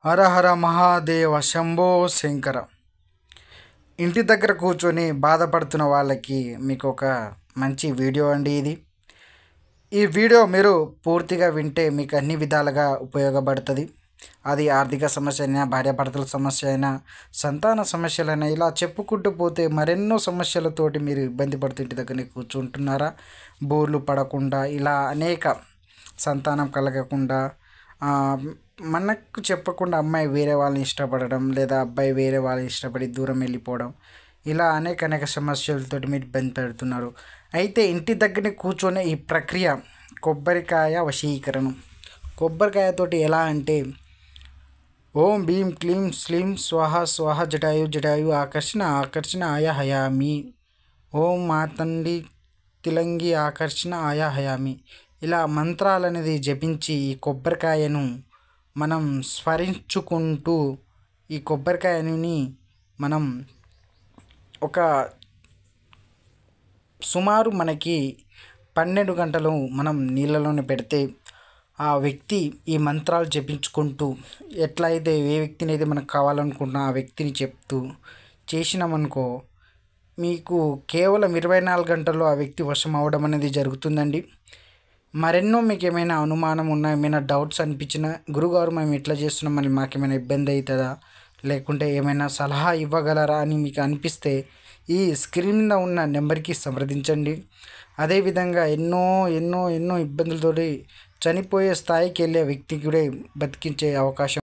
హర హర మహాదేవ శంభో శంకర. ఇంటి దగ్గర కూర్చొని బాధపడుతున్న వాళ్ళకి మీకు ఒక మంచి వీడియో అండి ఇది. ఈ వీడియో మీరు పూర్తిగా వింటే మీకు అన్ని విధాలుగా ఉపయోగపడుతుంది. అది ఆర్థిక సమస్య అయినా, భార్యాభర్తల సమస్య అయినా, సంతాన సమస్యలైనా, ఇలా చెప్పుకుంటూ పోతే మరెన్నో సమస్యలతోటి మీరు ఇబ్బంది పడుతూ ఇంటి దగ్గరనే కూర్చుంటున్నారా, బోర్లు పడకుండా, ఇలా అనేక సంతానం కలగకుండా, మనకు చెప్పకుండా అమ్మాయి వేరే వాళ్ళని ఇష్టపడడం, లేదా అబ్బాయి వేరే వాళ్ళని ఇష్టపడి దూరం వెళ్ళిపోవడం, ఇలా అనేక అనేక సమస్యలతోటి మీరు ఇబ్బంది పెడుతున్నారు. అయితే ఇంటి దగ్గరనే కూర్చొని ఈ ప్రక్రియ కొబ్బరికాయ వశీకరణం. కొబ్బరికాయతోటి ఎలా అంటే, ఓం భీం క్లీం స్లీం స్వాహ స్వాహ జటాయు జటాయు ఆకర్షణ ఆకర్షణ ఆయా హయామి, ఓం మాతండి తిలంగి ఆకర్షణ ఆయా హయామి, ఇలా మంత్రాలు అనేది జపించి ఈ కొబ్బరికాయను మనం స్మరించుకుంటూ ఈ కొబ్బరికాయని మనం ఒక సుమారు మనకి 12 గంటలు మనం నీళ్ళలోనే పెడితే, ఆ వ్యక్తి ఈ మంత్రాలు జపించుకుంటూ ఎట్లయితే ఏ వ్యక్తిని అయితే మనకు కావాలనుకుంటున్నా ఆ వ్యక్తిని చెప్తూ చేసినామనుకో, మీకు కేవలం 24 గంటల్లో ఆ వ్యక్తి వశం అవ్వడం అనేది జరుగుతుందండి. మరెన్నో మీకు ఏమైనా అనుమానం ఉన్నా, ఏమైనా డౌట్స్ అనిపించినా, గురుగారు మేము ఇట్లా చేస్తున్నాం మళ్ళీ మాకేమైనా ఇబ్బంది అవుతుందా, లేకుంటే ఏమైనా సలహా ఇవ్వగలరా అని మీకు అనిపిస్తే ఈ స్క్రీన్ మీద ఉన్న నెంబర్కి సంప్రదించండి. అదేవిధంగా ఎన్నో ఎన్నో ఎన్నో ఇబ్బందులతోటి చనిపోయే స్థాయికి వెళ్ళే వ్యక్తికి కూడా బతికించే అవకాశం